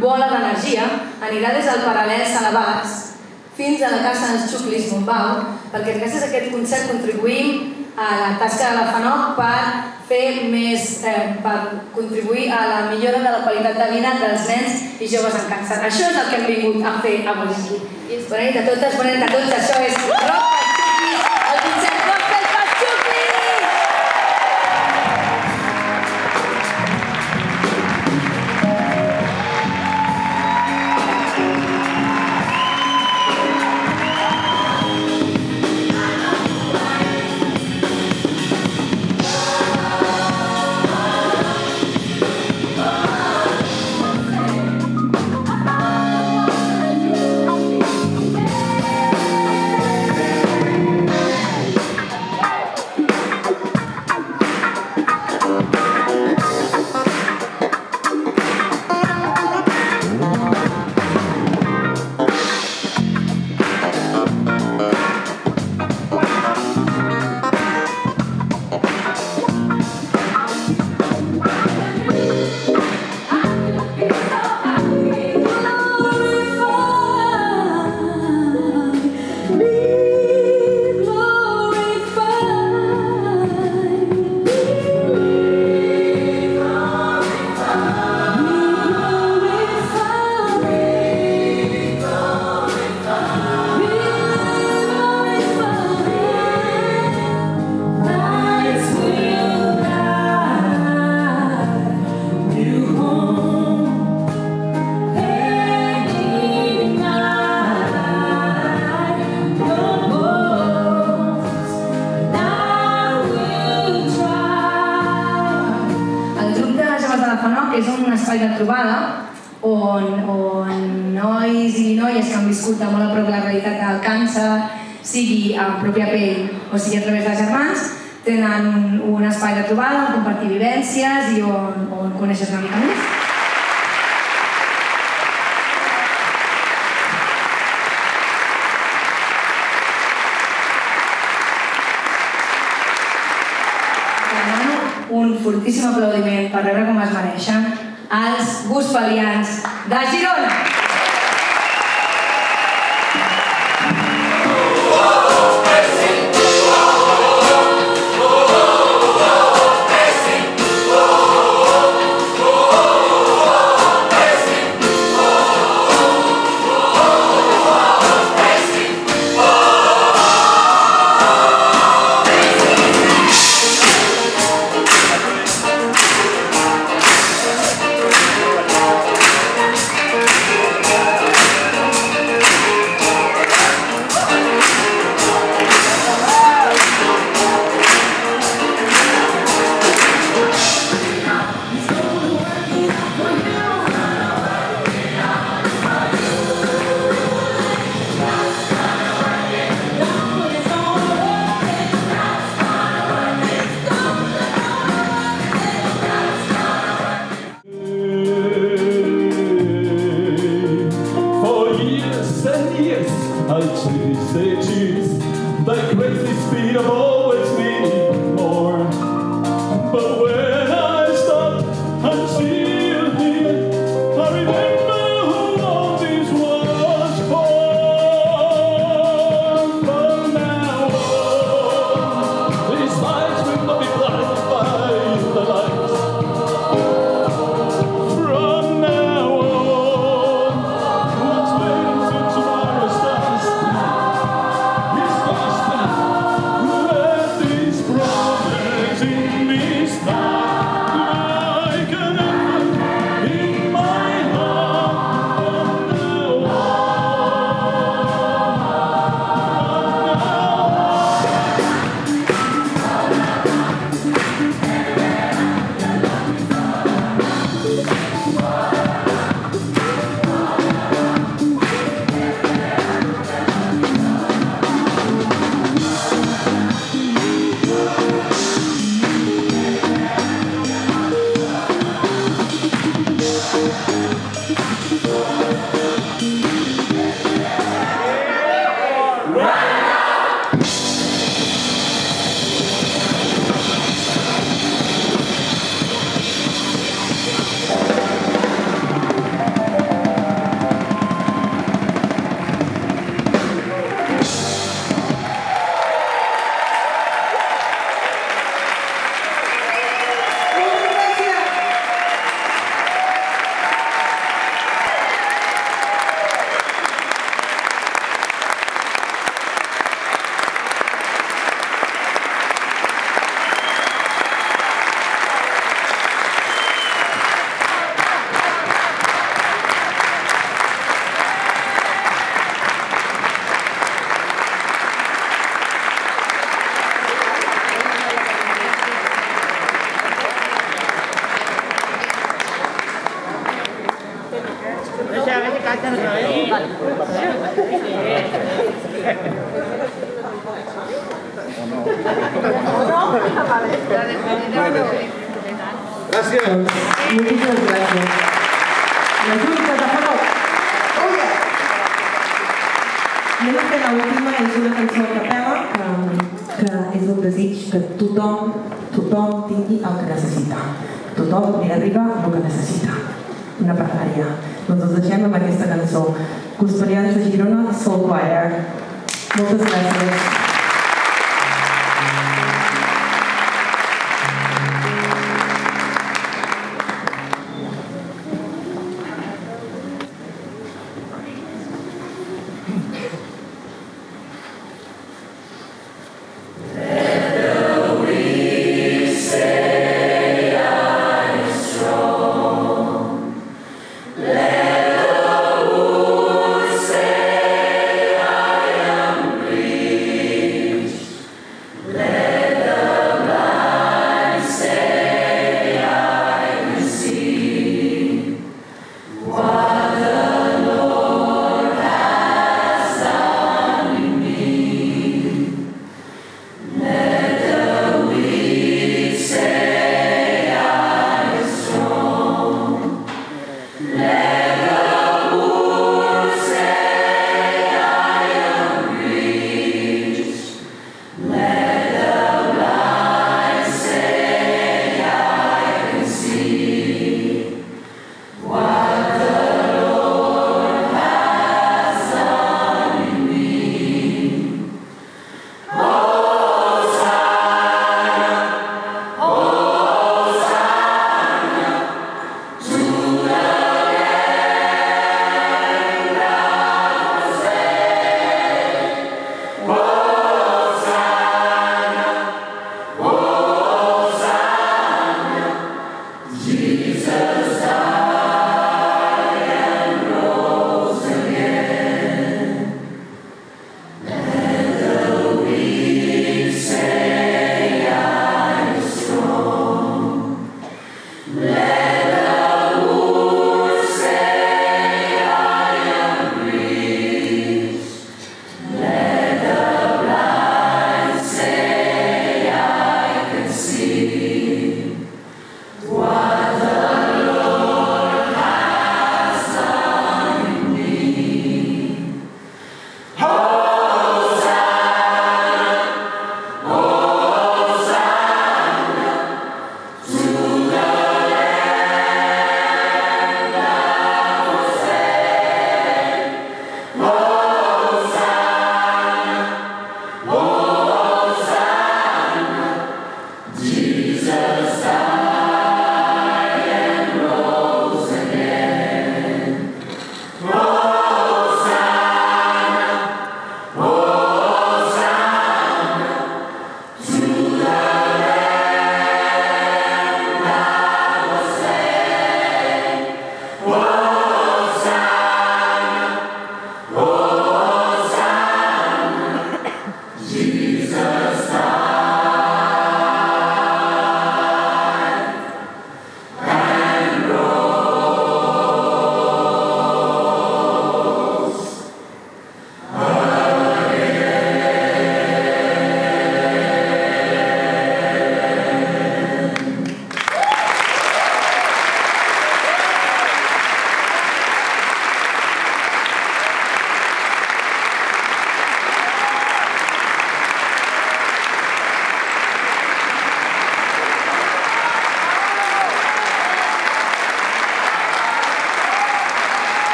bola d'energia anirà des del paral·lel Salabàs fins a la Casa dels Xuclis Montbau, perquè gràcies a aquest concert contribuïm a la tasca de la FANOC per contribuir a la millora de la qualitat de vida dels nens i joves amb càncer. Això és el que hem vingut a fer avui aquí. Bona nit a totes, bona nit a tots. Això és Rock pels Xuclis, el concert Gospel pels Xuclis! És un espai de trobada on nois i noies que han viscut de molt a prop la realitat del càncer, sigui a pròpia pell o sigui a través de germans, tenen un espai de trobada on compartir vivències i on coneixes una mica més. Un fortíssim aplaudiment per veure com es mereixen els gospelians de Girona. Gràcies. Moltíssimes gràcies. La Junta de favor. Anem a fer l'última, és una cançó a capella que és un desig que tothom tingui el que necessita. Tothom li arriba el que necessita. Una pregària. Doncs els deixem amb aquesta cançó. Custodians de Girona, Soul Choir. Moltes gràcies. Jesus.